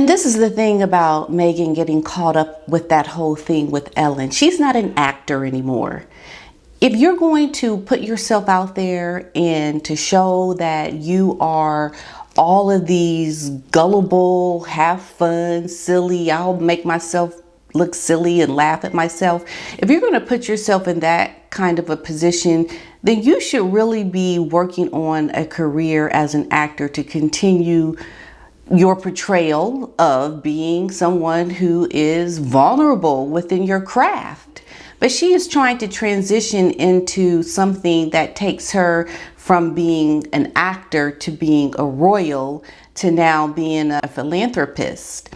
And this is the thing about Meghan getting caught up with that whole thing with Ellen. She's not an actor anymore. If you're going to put yourself out there and to show that you are all of these gullible, have fun, silly, I'll make myself look silly and laugh at myself. If you're going to put yourself in that kind of a position, then you should really be working on a career as an actor to continue your portrayal of being someone who is vulnerable within your craft. But she is trying to transition into something that takes her from being an actor to being a royal to now being a philanthropist.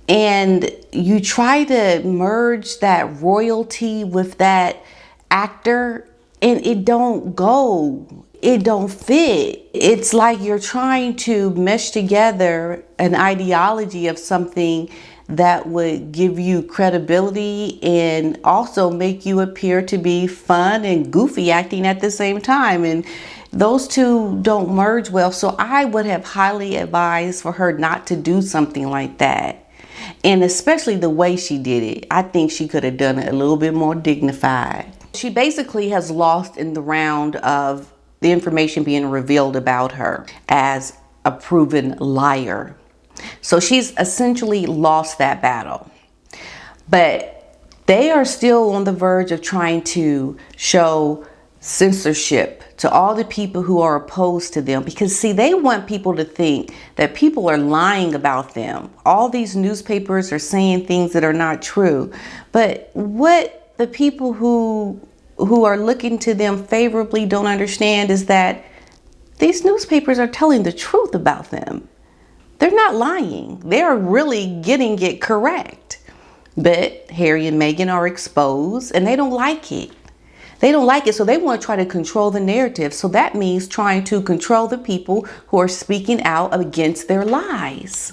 And you try to merge that royalty with that actor, and it don't go. It don't fit. It's like you're trying to mesh together an ideology of something that would give you credibility and also make you appear to be fun and goofy acting at the same time. And those two don't merge well. So I would have highly advised for her not to do something like that. And especially the way she did it. I think she could have done it a little bit more dignified. She basically has lost in the round of the information being revealed about her as a proven liar. So she's essentially lost that battle. But they are still on the verge of trying to show censorship to all the people who are opposed to them, because see, they want people to think that people are lying about them. All these newspapers are saying things that are not true. But what the people who are looking to them favorably don't understand is that these newspapers are telling the truth about them. They're not lying. They're really getting it correct. But Harry and Meghan are exposed and they don't like it. They don't like it, so they want to try to control the narrative. So that means trying to control the people who are speaking out against their lies.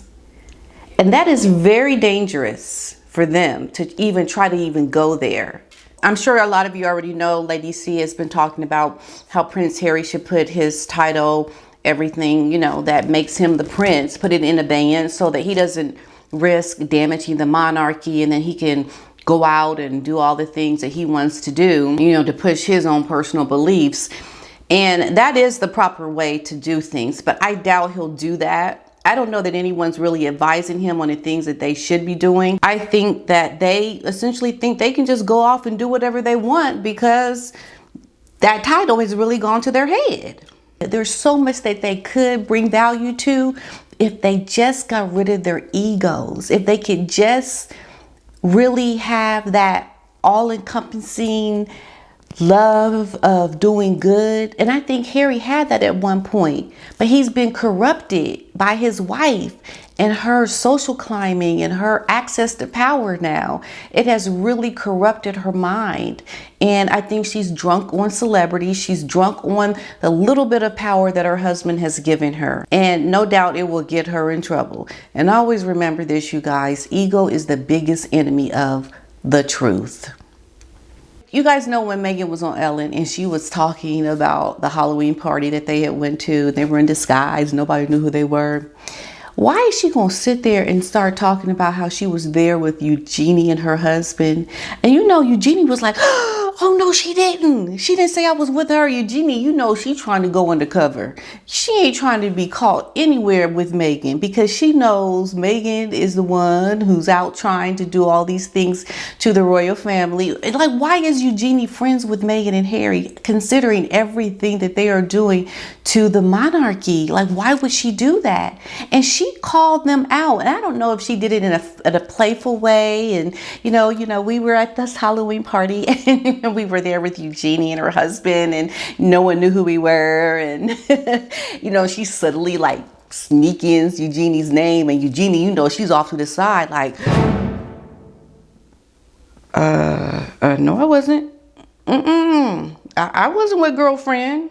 And that is very dangerous for them to even try to even go there. I'm sure a lot of you already know Lady C has been talking about how Prince Harry should put his title, everything, that makes him the prince, put it in abeyance so that he doesn't risk damaging the monarchy, and then he can go out and do all the things that he wants to do, to push his own personal beliefs. And that is the proper way to do things, but I doubt he'll do that. I don't know that anyone's really advising him on the things that they should be doing. I think that they essentially think they can just go off and do whatever they want because that title has really gone to their head. There's so much that they could bring value to if they just got rid of their egos. If they could just really have that all-encompassing love of doing good. And I think Harry had that at one point, but he's been corrupted by his wife and her social climbing and her access to power now. It has really corrupted her mind. And I think she's drunk on celebrity. She's drunk on the little bit of power that her husband has given her. And no doubt it will get her in trouble. And always remember this, you guys, ego is the biggest enemy of the truth. You guys know when Meghan was on Ellen and she was talking about the Halloween party that they had went to. They were in disguise. Nobody knew who they were. Why is she going to sit there and start talking about how she was there with Eugenie and her husband? And Eugenie was like, oh no, she didn't. She didn't say I was with her. Eugenie, she's trying to go undercover. She ain't trying to be caught anywhere with Meghan because she knows Meghan is the one who's out trying to do all these things to the royal family. Like, why is Eugenie friends with Meghan and Harry, considering everything that they are doing to the monarchy? Like, why would she do that? And she called them out. And I don't know if she did it in a playful way. And, we were at this Halloween party and we were there with Eugenie and her husband and no one knew who we were. And, she subtly sneak in Eugenie's name, and Eugenie, she's off to the side like, no, I wasn't. I wasn't with girlfriend.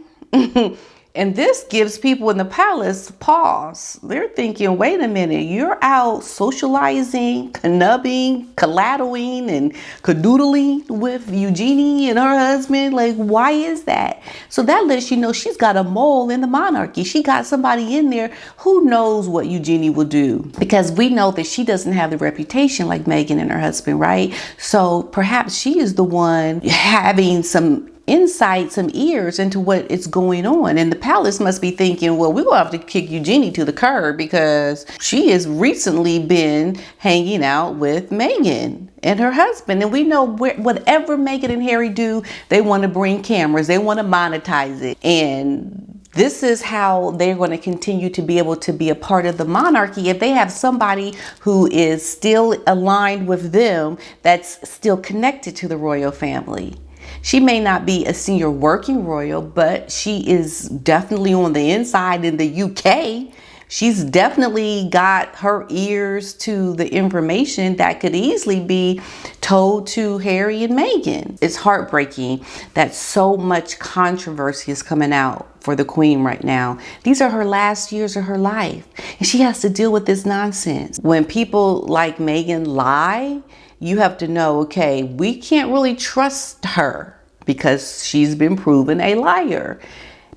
And this gives people in the palace pause. They're thinking, wait a minute, you're out socializing, connubbing, collateling, and cadoodling with Eugenie and her husband. Like, why is that? So that lets you know she's got a mole in the monarchy. She got somebody in there who knows what Eugenie will do. Because we know that she doesn't have the reputation like Meghan and her husband, right? So perhaps she is the one having some insight, some ears into what is going on. And the palace must be thinking, well, we're gonna have to kick Eugenie to the curb because she has recently been hanging out with Meghan and her husband. And we know whatever Meghan and Harry do, they want to bring cameras, they want to monetize it. And this is how they're going to continue to be able to be a part of the monarchy. If they have somebody who is still aligned with them, that's still connected to the royal family. She may not be a senior working royal, but she is definitely on the inside in the UK. She's definitely got her ears to the information that could easily be told to Harry and Meghan. It's heartbreaking that so much controversy is coming out for the Queen right now. These are her last years of her life, and she has to deal with this nonsense. When people like Meghan lie, you have to know, okay, we can't really trust her because she's been proven a liar.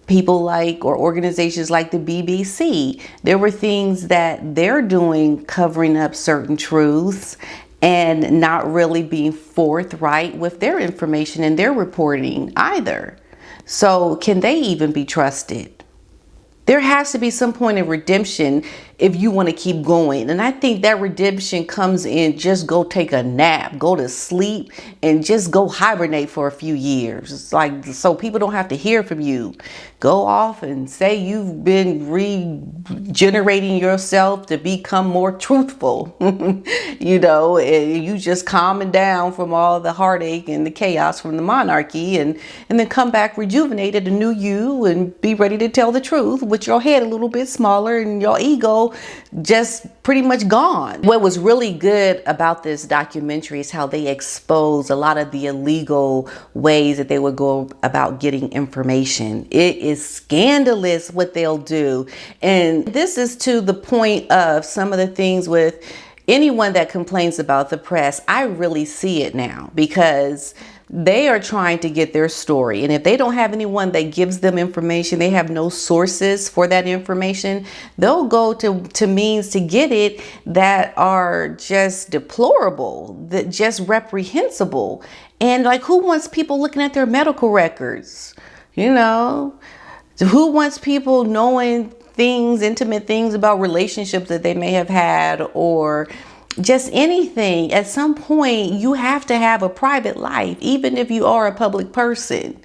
People like, or organizations like the BBC, there were things that they're doing covering up certain truths and not really being forthright with their information and their reporting either. So can they even be trusted? There has to be some point of redemption if you want to keep going. And I think that redemption comes in just go take a nap, go to sleep, and just go hibernate for a few years. It's like, so people don't have to hear from you. Go off and say you've been regenerating yourself to become more truthful, you know, and you just calming down from all the heartache and the chaos from the monarchy, and then come back rejuvenated, a new you, and be ready to tell the truth with your head a little bit smaller and your ego just pretty much gone. What was really good about this documentary is how they expose a lot of the illegal ways that they would go about getting information. It is scandalous what they'll do. And this is to the point of some of the things with anyone that complains about the press. I really see it now because they are trying to get their story. And if they don't have anyone that gives them information, they have no sources for that information, they'll go to means to get it that are just deplorable, that just reprehensible. And like, who wants people looking at their medical records? You know, who wants people knowing things, intimate things about relationships that they may have had, or just anything? At some point, you have to have a private life, even if you are a public person.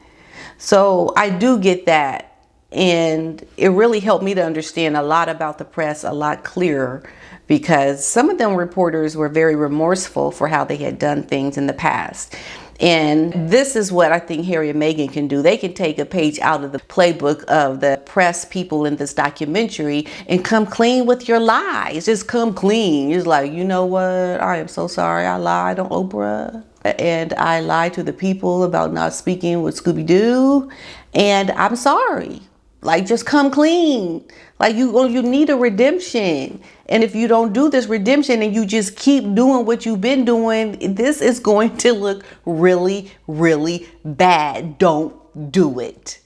So I do get that. And it really helped me to understand a lot about the press a lot clearer, because some of them reporters were very remorseful for how they had done things in the past. And this is what I think Harry and Meghan can do. They can take a page out of the playbook of the press people in this documentary and come clean with your lies. Just come clean. It's like, you know what? I am so sorry. I lied on Oprah. And I lied to the people about not speaking with Scooby-Doo. And I'm sorry. Like, just come clean. Like, you need a redemption. And if you don't do this redemption and you just keep doing what you've been doing, this is going to look really, really bad. Don't do it.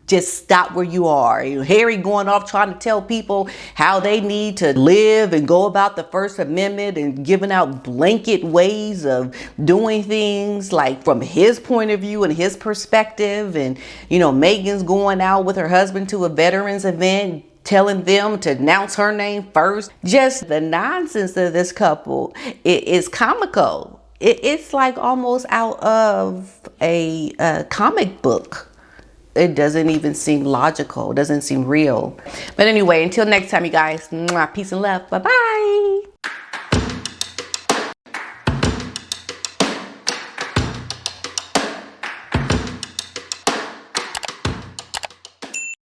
Just stop where you are. Harry going off trying to tell people how they need to live and go about the First Amendment and giving out blanket ways of doing things, like from his point of view and his perspective. And, you know, Meghan's going out with her husband to a veterans event, telling them to announce her name first. Just the nonsense of this couple, it is comical. It's like almost out of a comic book. It doesn't even seem logical. It doesn't seem real. But anyway, until next time, you guys, peace and love. Bye-bye.